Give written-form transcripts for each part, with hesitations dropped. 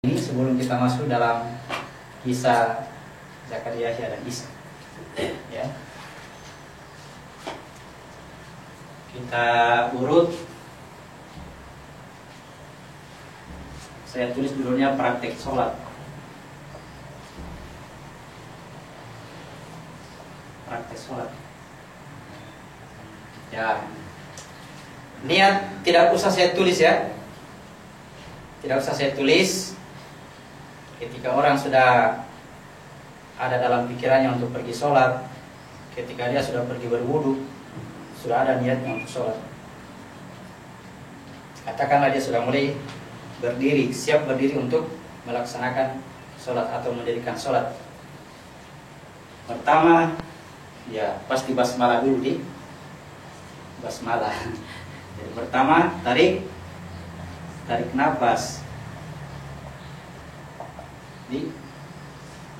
Ini sebelum kita masuk dalam kisah Zakaria, Yahya dan Isa, ya, kita urut. Saya tulis judulnya praktek sholat. Praktek sholat. Ya, niat tidak usah saya tulis ya. Tidak usah saya tulis. Ketika orang sudah ada dalam pikirannya untuk pergi sholat, ketika dia sudah pergi berwudu, sudah ada niatnya untuk sholat. Katakanlah dia sudah mulai berdiri, siap berdiri untuk melaksanakan sholat atau mendirikan sholat. Pertama, ya pasti basmalah dulu di basmalah. Jadi pertama tarik nafas di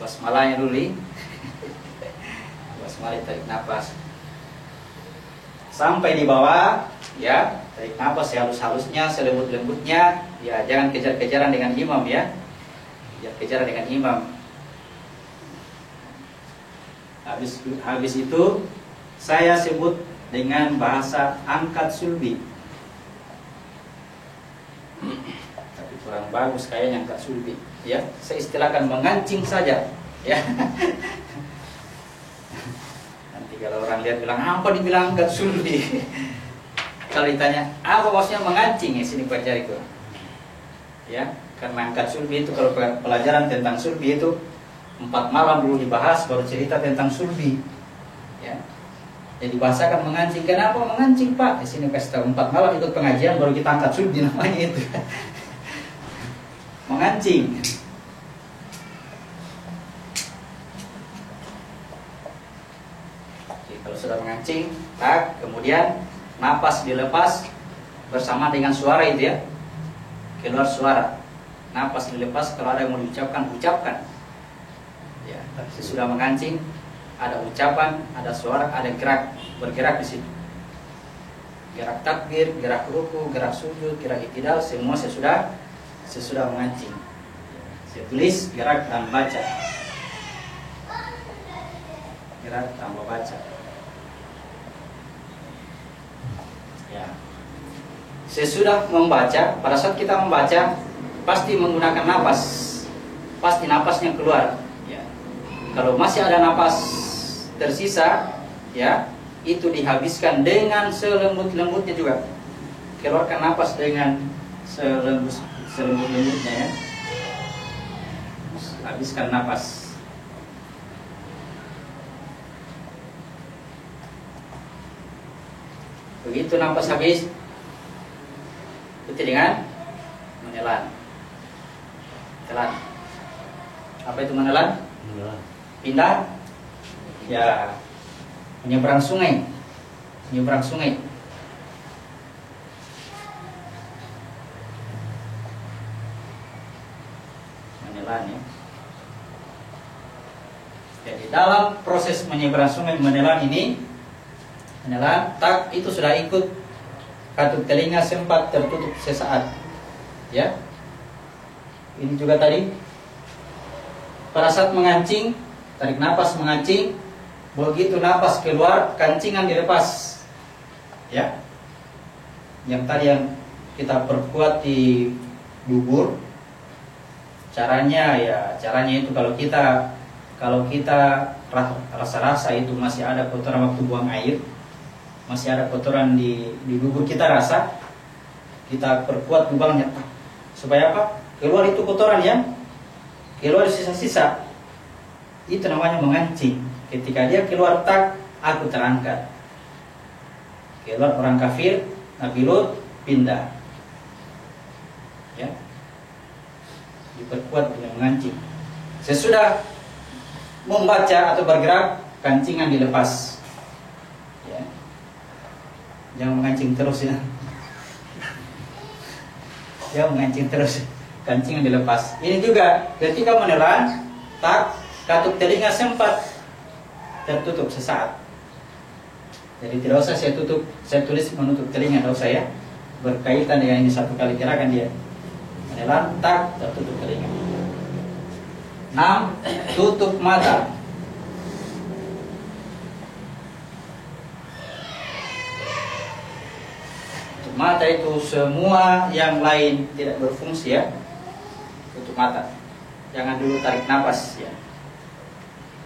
basmalahnya dulu di basmalah, tarik nafas sampai di bawah, ya, tarik nafas sehalus-halusnya, selembut-lembutnya, ya, jangan kejar-kejaran dengan imam, ya, kejar dengan imam. Habis itu saya sebut dengan bahasa angkat sulbi. Tapi kurang bagus kayaknya angkat sulbi, ya. Saya istilahkan mengancing saja, ya. Nanti kalau orang lihat bilang apa dibilang angkat sulbi. Kalau ditanya apa maksudnya mengancing, ya sini pelajari itu. Ya, karena angkat sulbi itu kalau pelajaran tentang sulbi itu 4 malam dulu dibahas, baru cerita tentang sulbi, ya. Jadi bahasakan mengancing. Kenapa mengancing, Pak? Di sini kasih tahu 4 malam ikut pengajian baru kita angkat sulbi, namanya itu. Mengancing. Oke, kalau sudah mengancing, tak, kemudian napas dilepas bersama dengan suara itu, ya. Keluar suara. Napas dilepas, kalau ada yang mau diucapkan, ucapkan. Ya, sesudah mengancing, ada ucapan, ada suara, ada gerak, bergerak di situ. Gerak takbir, gerak ruku, gerak sujud, gerak iktidal, semua sesudah mengancing. Saya tulis gerak dan baca. Gerak tambah baca. Ya. Sesudah membaca, pada saat kita membaca pasti menggunakan napas. Pasti napasnya keluar, ya. Kalau masih ada napas tersisa, ya, itu dihabiskan dengan selembut-lembutnya juga. Keluarkan napas dengan selembut-lembutnya, ya. Habiskan napas. Begitu napas habis, ikuti dengan menelan. Telan. Apa itu menelan? Pindah, ya, menyeberang sungai. Menyeberang sungai. Menelan, ya. Jadi dalam proses menyeberang sungai, menelan ini, menelan, tak, itu sudah ikut katup telinga sempat tertutup sesaat, ya. Ini juga tadi pada saat mengancing, tarik napas mengancing, begitu napas keluar, kancingan dilepas, ya. Yang tadi yang kita perkuat di dubur, caranya, ya, caranya itu kalau kita rasa itu masih ada kotoran waktu buang air, masih ada kotoran di dubur, kita rasa, kita perkuat lubangnya, supaya apa? Keluar itu kotoran, ya, keluar sisa-sisa. Itu namanya mengancing. Ketika dia keluar, tak, aku terangkat. Keluar orang kafir, Nabi Lut pindah, ya. Diperkuat dengan mengancing. Sesudah membaca atau bergerak, kancingan dilepas, ya. Jangan mengancing terus, ya. Jangan mengancing terus, kancingan dilepas. Ini juga ketika menelan, tak, katup telinga sempat tertutup sesaat. Jadi tidak usah saya tulis menutup telinga, tidak usah, ya. Berkaitan dengan ini satu kali gerakan dia. Menelan, tak, tertutup telinga. 6. Tutup mata. Tutup mata itu semua yang lain tidak berfungsi ya. Tutup mata. Jangan dulu tarik nafas ya.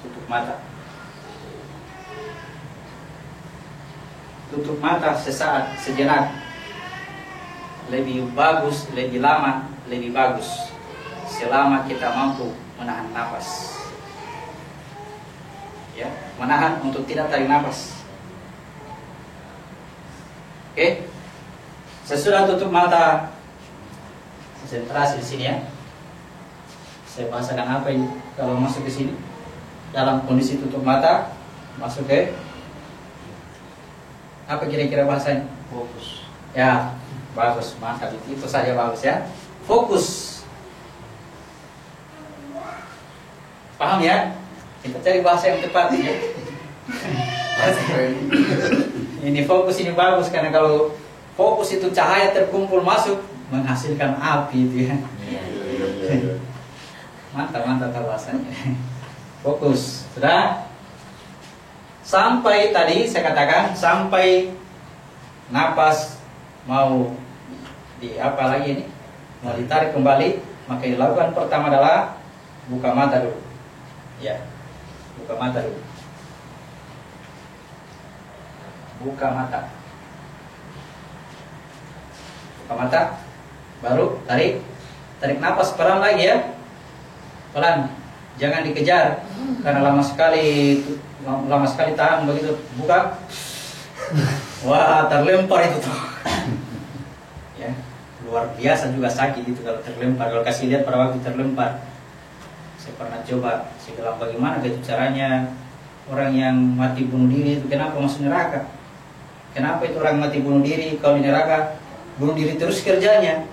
Tutup mata. Tutup mata sesaat, sejenak. Lebih bagus, lebih lama, lebih bagus. Selama kita mampu menahan nafas. Ya, menahan untuk tidak tarik nafas. Oke. Sesudah tutup mata, konsentrasi di sini ya. Saya bahasakan apa ini kalau masuk ke sini. Dalam kondisi tutup mata, masuk ke apa kira-kira bahasanya? Fokus. Ya, bagus, mantap, itu saja bagus ya. Fokus. Paham ya? Kita cari bahasa yang tepat ya. Ini fokus ini bagus karena kalau fokus itu cahaya terkumpul masuk menghasilkan api itu ya. Mantap bahasanya. Fokus, sudah. Sampai tadi saya katakan sampai napas mau di apa lagi ini mau ditarik kembali, maka yang dilakukan pertama adalah buka mata dulu. Ya, buka mata dulu. Buka mata. Buka mata. Baru tarik napas pelan lagi ya. Pelan. Jangan dikejar karena lama sekali tahan begitu buka. Wah, terlempar itu tuh. Ya, luar biasa juga sakit itu kalau terlempar. Kalau kasih lihat pada waktu terlempar. Saya pernah coba, saya bilang bagaimana gitu caranya orang yang mati bunuh diri itu kenapa masuk neraka? Kenapa itu orang mati bunuh diri kalau di neraka bunuh diri terus kerjanya?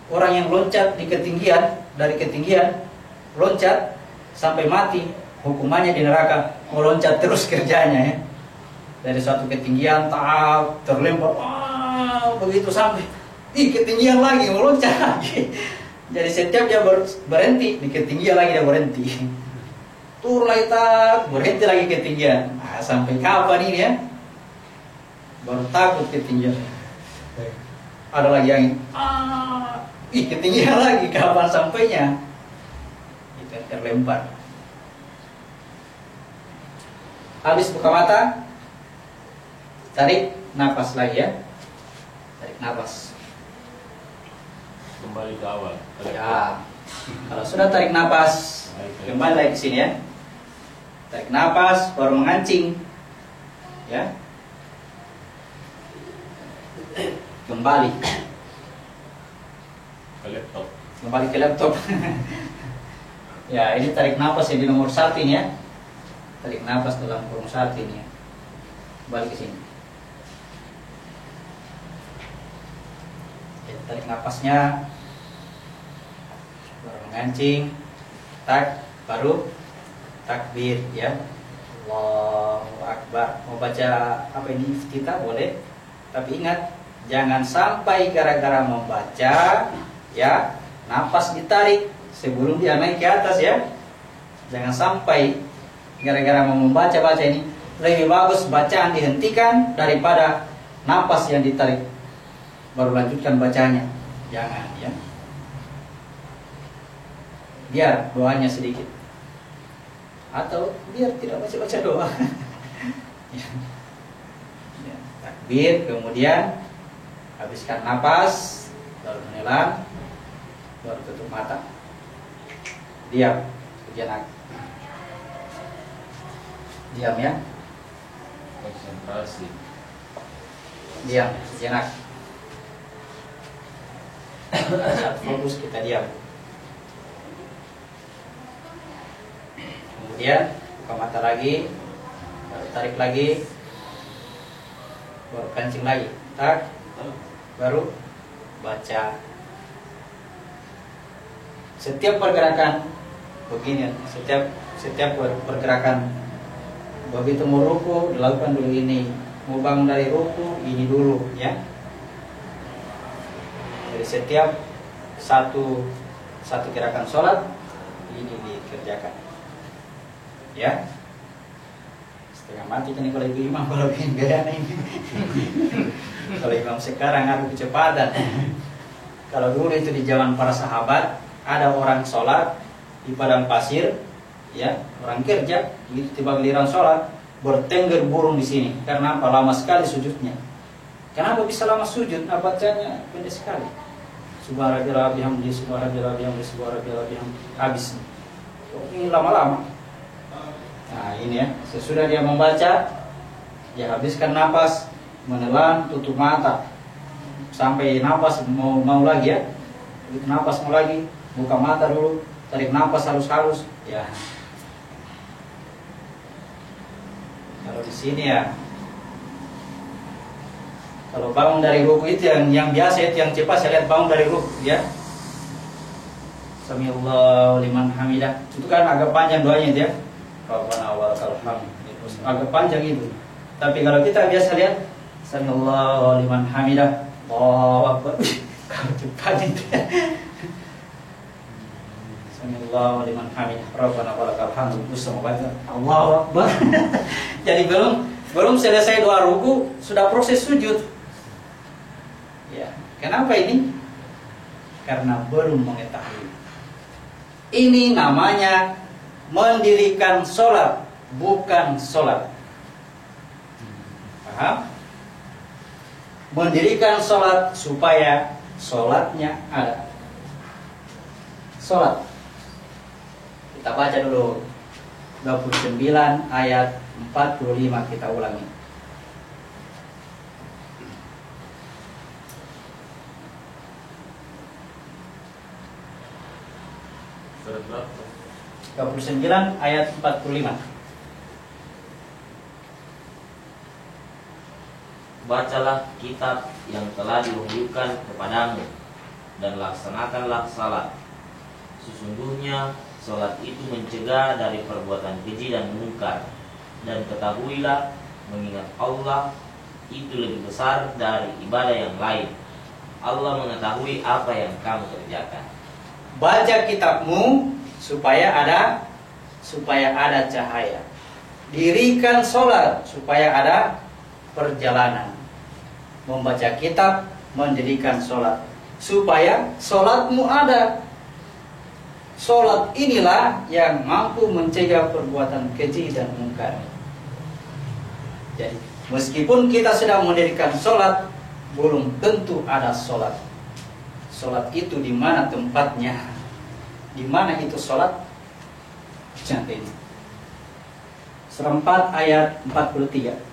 Orang yang loncat di ketinggian, dari ketinggian loncat sampai mati, hukumannya di neraka, mau loncat terus kerjanya ya. Dari suatu ketinggian terlempar, begitu sampai ketinggian lagi mau loncat lagi. Jadi setiap dia berhenti di ketinggian lagi dia berhenti. Turun lagi berhenti lagi ketinggian. Nah, sampai kapan ini ya? Baru takut ketinggian. Ada lagi yang ketinggian lagi, kapan sampainya? Itu terlempar. Habis buka mata, tarik nafas lagi ya. Tarik nafas. Kembali ke awal. Ya. Kalau sudah tarik nafas, kembali lagi ke sini ya. Tarik nafas, baru mengancing. Ya. Kembali. Ke laptop. Kembali ke laptop. Ya, ini tarik nafas yang di nomor 1 ini ya. Tarik nafas dalam kurung 1 ini ya. Kembali ke sini. Ya, tarik nafasnya. Baru mengancing. Baru takbir ya. Allahu Akbar. Mau baca apa ini kita boleh. Tapi ingat, jangan sampai gara-gara membaca ya, nafas ditarik sebelum dia naik ke atas ya. Jangan sampai gara-gara mau membaca ini. Lebih bagus bacaan dihentikan daripada nafas yang ditarik baru lanjutkan bacanya. Jangan ya. Biar doanya sedikit. Atau biar tidak baca doa. Ya, takbir, kemudian habiskan napas, baru menelan, baru tutup mata. Diam sejenak. Diam ya. Konsentrasi. Diam sejenak. Saat fokus kita diam. Kemudian buka mata lagi, baru tarik lagi, baru kencing lagi. Baru baca. Setiap pergerakan begini, setiap pergerakan begitu mau ruku dilakukan dulu ini, mau bangun dari ruku ini dulu ya. Jadi setiap satu gerakan sholat ini dikerjakan. Ya. Setengah mati kan kalau ibu imam, kalau bikin gaya ini. Kalau imam sekarang ada kecepatan. Kalau dulu itu di zaman para sahabat, ada orang sholat di padang pasir, ya, orang kerja, begitu tiba giliran sholat, bertengger burung di sini. Karena apa? Lama sekali sujudnya. Kenapa bisa lama sujud? Nah, bacanya pendek sekali. Subhanallah bihamdi, subhanallah bihamdi, subhanallah bihamdi. Habis. Ini lama-lama. Nah ini ya, sesudah dia membaca, dia habiskan napas, menelan, tutup mata, sampai napas mau lagi ya, begitu napas mau lagi, buka mata dulu, tarik napas halus-halus, ya. Kalau di sini ya, kalau bangun dari ruku itu yang biasa itu yang cepat saya lihat bangun dari ruku ya. Samiallahu liman hamidah, itu kan agak panjang doanya itu ya. Rabbana walakal hamd. Agak panjang itu. Tapi kalau kita biasa lihat Samiallahu liman hamidah, Allahu akbar. Kalau cepat itu. Samiallahu liman hamidah, Rabbana walakal hamd. Terus baca Allahu akbar. Jadi belum selesai doa ruku sudah proses sujud. Ya, kenapa ini? Karena belum mengetahui. Ini namanya mendirikan sholat, bukan sholat. Paham? Mendirikan sholat supaya sholatnya ada. Sholat. Kita baca dulu 29 ayat 45, kita ulangi. Surat berapa? 29 ayat 45. Bacalah kitab yang telah diwahyukan kepadamu dan laksanakanlah salat. Sesungguhnya salat itu mencegah dari perbuatan keji dan mungkar. Dan ketahuilah, mengingat Allah itu lebih besar dari ibadah yang lain. Allah mengetahui apa yang kamu kerjakan. Baca kitabmu supaya ada cahaya. Dirikan sholat supaya ada perjalanan. Membaca kitab, mendirikan sholat supaya sholatmu ada. Sholat inilah yang mampu mencegah perbuatan keji dan mungkar. Jadi meskipun kita sedang mendirikan sholat, belum tentu ada sholat. Sholat itu di mana tempatnya? Di mana itu sholat? Contoh ini surah 4 ayat 43.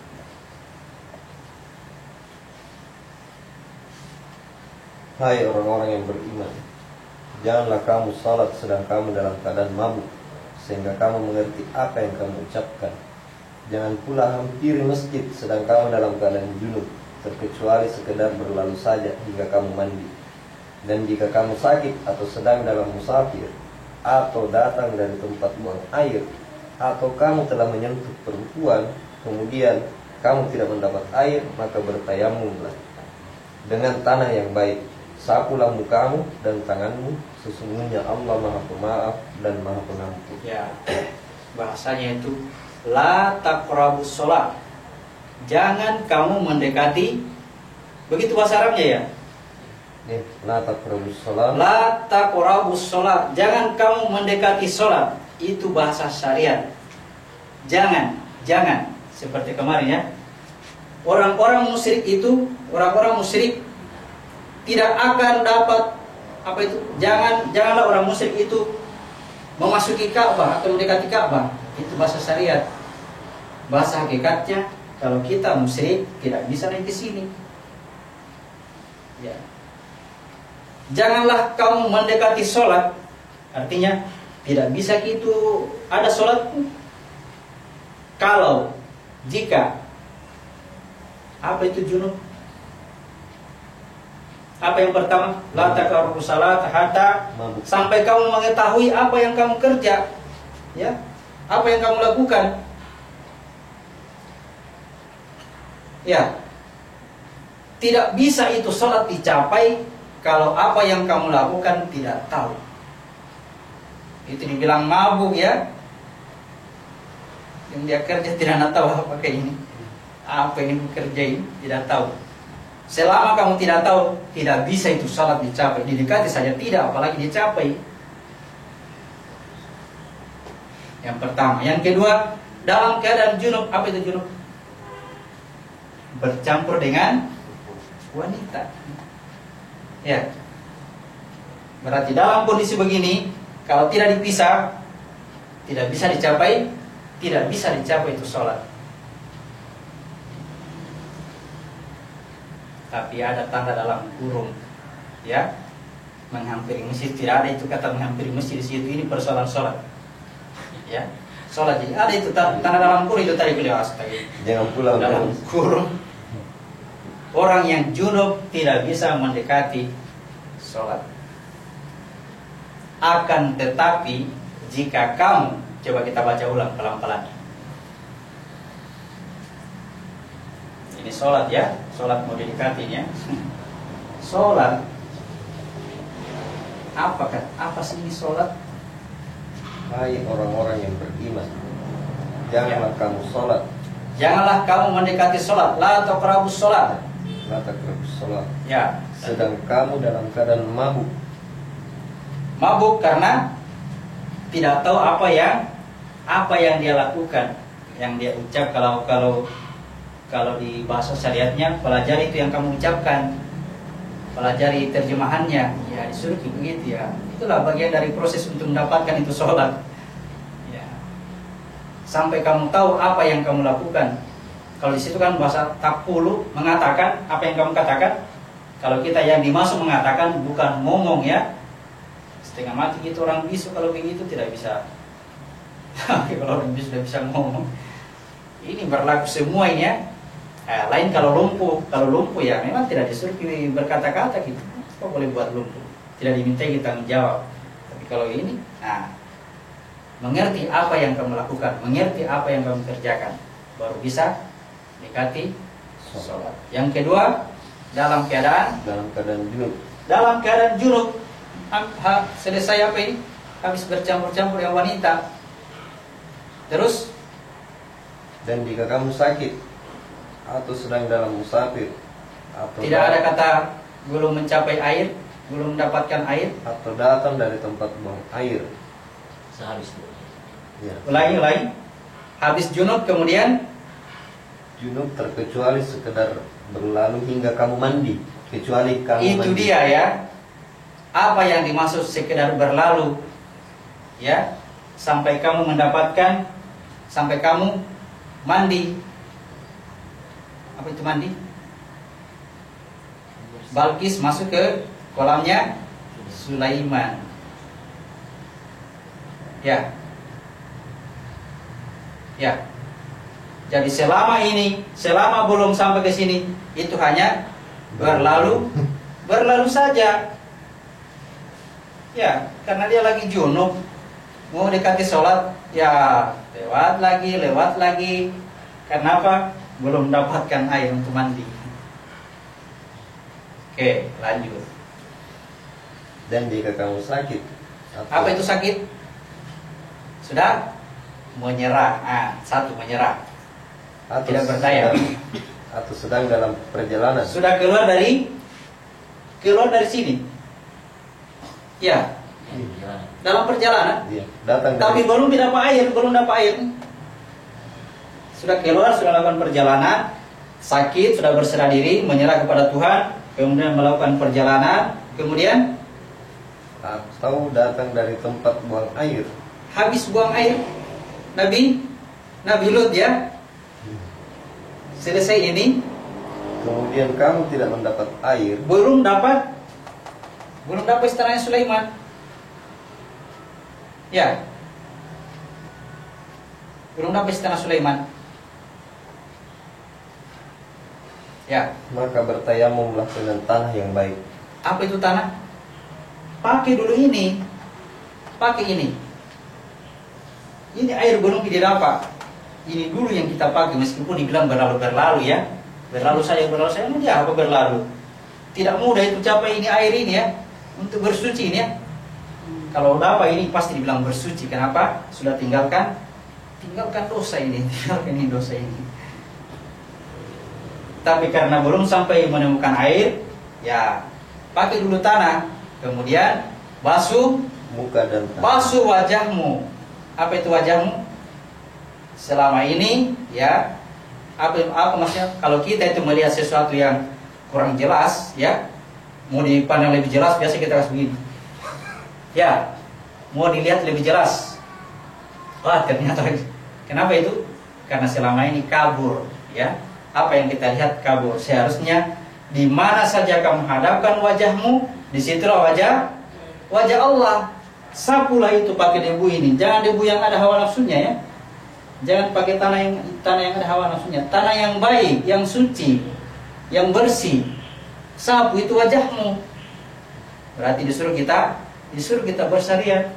Hai orang-orang yang beriman, janganlah kamu salat sedang kamu dalam keadaan mabuk, sehingga kamu mengerti apa yang kamu ucapkan. Jangan pula hampiri masjid sedang kamu dalam keadaan junub, terkecuali sekedar berlalu saja hingga kamu mandi. Dan jika kamu sakit atau sedang dalam musafir, atau datang dari tempat buang air, atau kamu telah menyentuh perempuan, kemudian kamu tidak mendapat air, maka bertayamumlah dengan tanah yang baik. Sapulah mukamu dan tanganmu, sesungguhnya Allah Maha Pemaaf dan Maha Pengampun. Ya, bahasanya itu la taqrabus sholat. Jangan kamu mendekati. Begitu bahasa Arabnya ya. La taqrabus sholat. La taqrabus sholat. Jangan kamu mendekati sholat. Itu bahasa syariat. Jangan. Seperti kemarin ya. Orang-orang musyrik itu, tidak akan dapat apa itu? Janganlah orang musyrik itu memasuki Ka'bah atau mendekati Ka'bah. Itu bahasa syariat. Bahasa hakikatnya, kalau kita musyrik tidak bisa naik ke sini. Ya. Janganlah kamu mendekati sholat. Artinya tidak bisa itu ada sholat. Kalau jika apa itu junub? Apa yang pertama? La taqrabus salat hatta, sampai kamu mengetahui apa yang kamu kerja, ya, apa yang kamu lakukan, ya. Tidak bisa itu sholat dicapai kalau apa yang kamu lakukan tidak tahu. Itu dibilang mabuk ya. Yang dia kerja tidak tahu apa ini. Apa ini bekerja ini tidak tahu. Selama kamu tidak tahu, tidak bisa itu salat dicapai. Didekati saja tidak, apalagi dicapai. Yang pertama. Yang kedua, dalam keadaan junub. Apa itu junub? Bercampur dengan wanita. Ya. Berarti dalam kondisi begini, kalau tidak dipisah, tidak bisa dicapai itu sholat. Tapi ada tanda dalam kurung, ya, menghampiri masjid. Tidak ada itu kata menghampiri masjid di situ. Ini persoalan sholat, ya, sholat. Jadi ada itu tanda dalam kurung itu tadi beliau astaga. Jangan pulang Dalam kurung, orang yang junub tidak bisa mendekati sholat. Akan tetapi jika kamu, coba kita baca ulang pelan-pelan. Ini sholat ya, sholat mau didekatinya. Sholat, apa sih ini sholat? Hai orang-orang yang beriman, janganlah kamu sholat. Janganlah kamu mendekati sholat. La taqrabus sholat. La taqrabus sholat. Ya. Sedang kamu dalam keadaan mabuk. Mabuk karena tidak tahu apa yang dia lakukan, yang dia ucap. Kalau di bahasa syariatnya, pelajari itu yang kamu ucapkan, pelajari terjemahannya. Ya disuruh begitu ya. Itulah bagian dari proses untuk mendapatkan itu sholat. Ya. Sampai kamu tahu apa yang kamu lakukan. Kalau di situ kan bahasa takulu mengatakan apa yang kamu katakan. Kalau kita yang dimaksud mengatakan bukan ngomong ya. Setengah mati itu orang bisu kalau begitu tidak bisa. Kalau orang bisu tidak bisa ngomong. Ini berlaku semua ini ya. Lain kalau lumpuh ya memang tidak disuruh berkata-kata gitu. Apa boleh buat lumpuh? Tidak dimintai kita menjawab. Tapi kalau ini, mengerti apa yang kamu lakukan, mengerti apa yang kamu kerjakan, baru bisa dekati sholat. Yang kedua, dalam keadaan junub. Dalam keadaan junub, selesai apa ini? Habis bercampur-campur yang wanita. Terus, dan jika kamu sakit atau sedang dalam musafir, atau tidak ada kata belum mencapai air, belum mendapatkan air, atau datang dari tempat buang air. Sehabis itu. Ya. Ulangi. Habis junub kemudian Junub terkecuali sekedar berlalu hingga kamu mandi, kecuali kamu itu mandi. dia ya. Apa yang dimaksud sekedar berlalu? Ya, sampai kamu mendapatkan, sampai kamu mandi. Apa itu mandi? Balkis masuk ke kolamnya Sulaiman. Ya. Ya. Jadi selama belum sampai ke sini, itu hanya berlalu saja. Ya, karena dia lagi junub, mau dekati sholat, ya lewat lagi. Kenapa? Belum mendapatkan air untuk mandi. Oke, lanjut. Dan jika kamu sakit, Apa itu sakit? Sudah menyerah. Satu menyerah. atau Tidak berdaya. Atau sedang dalam perjalanan. Sudah keluar dari sini. Ya, dalam perjalanan. Dia datang Tapi dari, belum dapat air. Sudah keluar, sudah lakukan perjalanan, sakit, sudah berserah diri, menyerah kepada Tuhan, kemudian melakukan perjalanan, kemudian atau datang dari tempat buang air. habis buang air. Nabi Lut ya. Selesai ini, Kemudian kamu tidak mendapat air. belum dapat istananya Sulaiman. Ya. Belum dapat istana Sulaiman. Ya. Maka bertayamumlah dengan tanah yang baik. Apa itu tanah? Pakai dulu ini. Pakai ini. Ini air belum kita dapat. Ini dulu yang kita pakai, meskipun dibilang berlalu ya. Berlalu saja, ini apa berlalu? Tidak mudah itu capai ini air ini ya. Untuk bersuci ini ya. Kalau udah apa ini pasti dibilang bersuci. Kenapa? Sudah tinggalkan dosa ini, tinggalkan ini dosa ini. Tapi karena belum sampai menemukan air, ya pakai dulu tanah, kemudian basuh Muka dan tangan. basuh wajahmu. Apa itu wajahmu? Selama ini, ya, apa maksudnya? Kalau kita itu melihat sesuatu yang kurang jelas, ya, mau dipandang lebih jelas, biasa kita harus begini. Ya, mau dilihat lebih jelas. Wah, ternyata. Kenapa itu? Karena selama ini kabur, ya. Apa yang kita lihat kabur. Seharusnya di mana saja kamu hadapkan wajahmu, di situlah wajah Allah. Sapulah itu pakai debu ini. Jangan debu yang ada hawa nafsunya, ya. Jangan pakai tanah yang ada hawa nafsunya. Tanah yang baik, yang suci, yang bersih. Sapu itu wajahmu. Berarti disuruh kita bersyariat.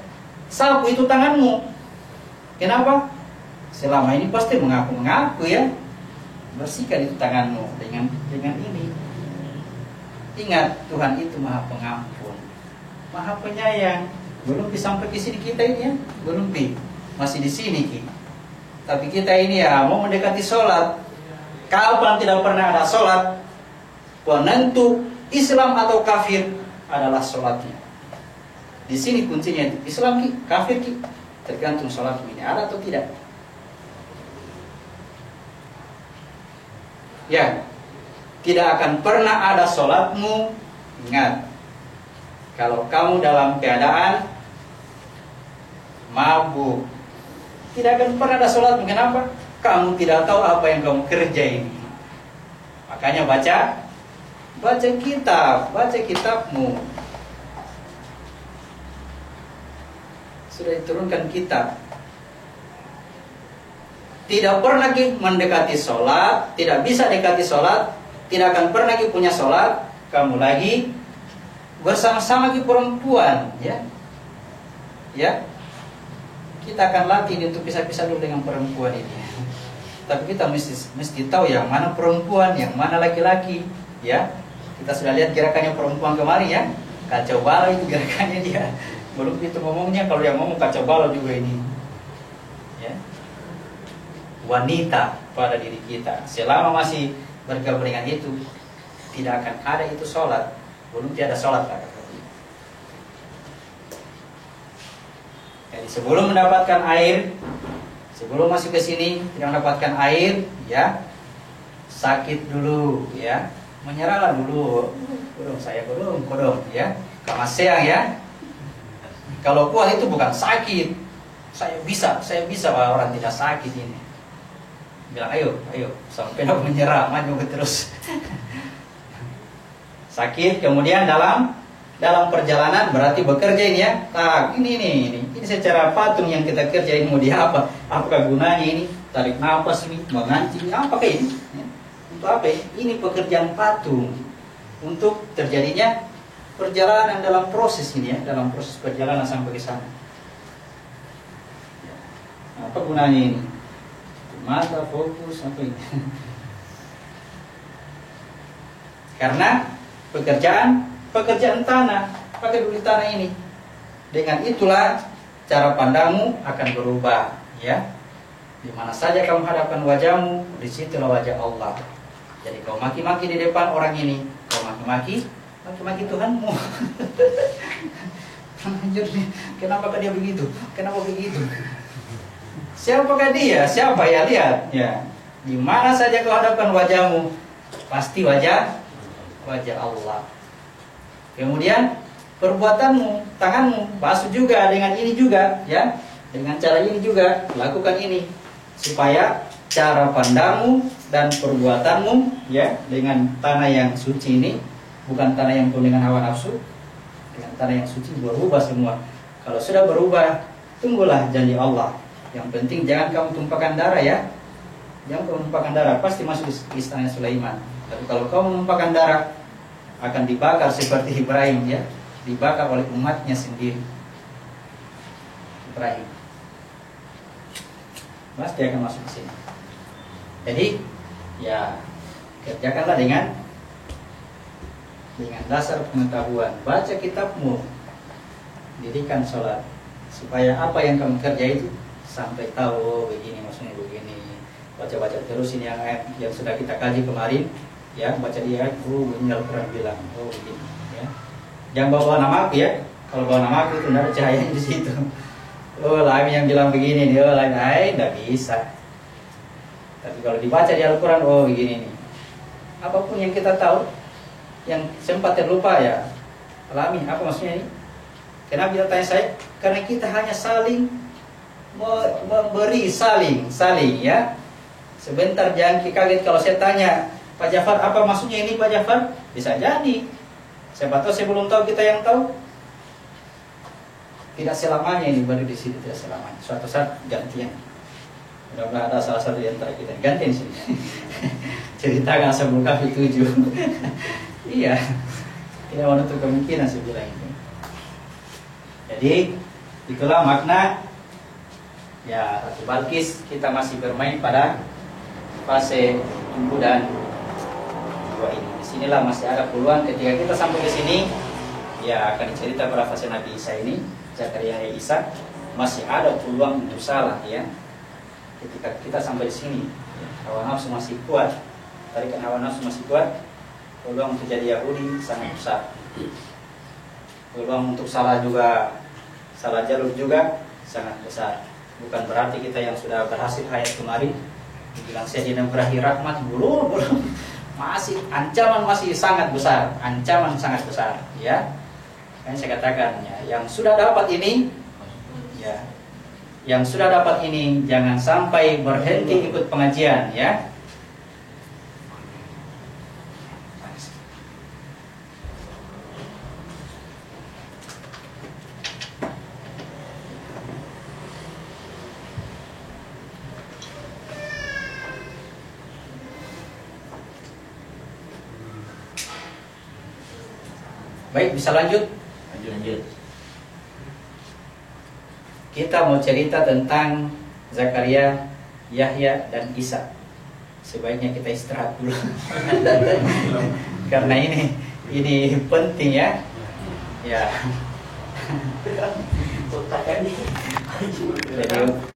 Sapu itu tanganmu. Kenapa? Selama ini pasti mengaku ya. Bersihkan itu tanganmu dengan ini. Ingat, Tuhan itu Maha Pengampun, Maha Penyayang. Belum sampai ke sini kita ini, ya. Belum masih di sini kita. Tapi kita ini ya mau mendekati sholat. Kapan tidak pernah ada sholat, penentu Islam atau kafir adalah sholatnya. Di sini kuncinya itu. Islam kafir tergantung sholat ini ada atau tidak. Ya, tidak akan pernah ada sholatmu. Ingat, kalau kamu dalam keadaan mabuk, tidak akan pernah ada sholatmu. Kenapa? Kamu tidak tahu apa yang kamu kerjain. Makanya baca kitabmu. Sudah diturunkan kitab. Tidak pernah mendekati sholat, tidak bisa dekati sholat, tidak akan pernah punya sholat. Kamu lagi bersama-sama perempuan, ya. Kita akan latih untuk pisah-pisah dulu dengan perempuan ini. Tapi kita mesti tahu yang mana perempuan, yang mana laki-laki, ya. Kita sudah lihat gerakannya perempuan kemarin, ya. Kacau balau itu gerakannya dia. Belum itu ngomongnya, kalau yang ngomong kacau balau juga ini. Ya. Wanita pada diri kita. Selama masih bergabung dengan itu, tidak akan ada itu sholat. Belum tiada sholat. Jadi sebelum mendapatkan air, sebelum masuk ke sini tidak mendapatkan air, ya sakit dulu, ya menyerahlah dulu. Kodong, ya kamaseang, ya. Kalau kuat itu bukan sakit. Saya bisa orang tidak sakit ini. Bilang ayo sampai nak menyerah, maju terus. Sakit, kemudian dalam perjalanan berarti bekerja ini, ya. Ini secara patung yang kita kerja ini mau di apa? Apakah gunanya ini? Tarik nafas ini, mengancing, apakah ini? Ya. Untuk apa? Ini pekerjaan patung untuk terjadinya perjalanan dalam proses ini, ya, dalam proses perjalanan sampai ke sana. Apa gunanya ini? Mata fokus apa ini? Karena pekerjaan tanah, pakai dulu tanah ini. Dengan itulah cara pandangmu akan berubah, ya. Di mana saja kamu hadapkan wajahmu, di situlah wajah Allah. Jadi kau maki-maki di depan orang ini, kau maki-maki Tuhanmu. Kenapa dia begitu? Kenapa begitu? Siapakah dia? Siapa ya? Lihat, ya. Di mana saja kau hadapkan wajahmu, pasti wajah Allah. Kemudian perbuatanmu, tanganmu, basuh juga dengan ini juga, ya. Dengan cara ini juga, lakukan ini supaya cara pandangmu dan perbuatanmu, ya, dengan tanah yang suci ini, bukan tanah yang penuh dengan hawa nafsu, dengan tanah yang suci berubah semua. Kalau sudah berubah, tunggulah janji Allah. Yang penting jangan kamu tumpahkan darah, ya. Jangan kamu tumpahkan darah, pasti masuk di istana Sulaiman. Tapi kalau kamu menumpahkan darah, akan dibakar seperti Ibrahim, ya, dibakar oleh umatnya sendiri. Ibrahim pasti akan masuk ke sini. Jadi, ya kerjakanlah dengan dasar pengetahuan. Baca kitabmu, didikan sholat supaya apa yang kamu kerja itu sampai tahu, oh begini maksudnya begini. Baca-baca terus ini yang sudah kita kaji kemarin, ya, baca dia, oh begini Al-Quran bilang, oh begini, ya. Jangan bawa nama aku ya. Kalau bawa nama aku itu tidak ada cahayanya di situ. Oh lain yang bilang begini nih, oh lain tidak bisa. Tapi kalau dibaca di Al-Quran, oh begini nih. Apapun yang kita tahu, yang sempat terlupa ya, alami. Apa maksudnya ini? Kenapa kita tanya saya? Karena kita hanya saling memberi, saling ya. Sebentar jangan kaget kalau saya tanya, Pak Jafar apa maksudnya ini Pak Jafar? Bisa jadi. Siapa tahu saya belum tahu, kita yang tahu. Tidak selamanya ini baru di sini, tidak selamanya. Suatu saat gantian. Mudah-mudahan ada salah satu di antara kita gantian sini. Ceritakan sebelum kafir 7. Iya. Tidak menutup kemungkinan saya bilang itu. Jadi itulah makna ya Ratu Balkis. Kita masih bermain pada fase 1 dan 2 ini. Disinilah masih ada peluang ketika kita sampai ke sini, ya akan dicerita pada fase Nabi Isa ini, Zakaria Isa, masih ada peluang untuk salah ya. Ketika kita sampai di sini, ya, hawa nafsu masih kuat, tarikan hawa nafsu masih kuat, peluang untuk jadi Yahudi sangat besar. Peluang untuk salah juga, salah jalur juga sangat besar. Bukan berarti kita yang sudah berhasil hayat kemarin dibilang saya tidak berakhir rahmat, belum. Masih ancaman masih sangat besar, ancaman sangat besar ya. Kan saya katakan ya, yang sudah dapat ini ya, yang sudah dapat ini jangan sampai berhenti ikut pengajian ya. Baik, bisa lanjut? Lanjut. Kita mau cerita tentang Zakaria, Yahya, dan Isa. Sebaiknya kita istirahat dulu. Karena ini penting ya. Ya. Jadi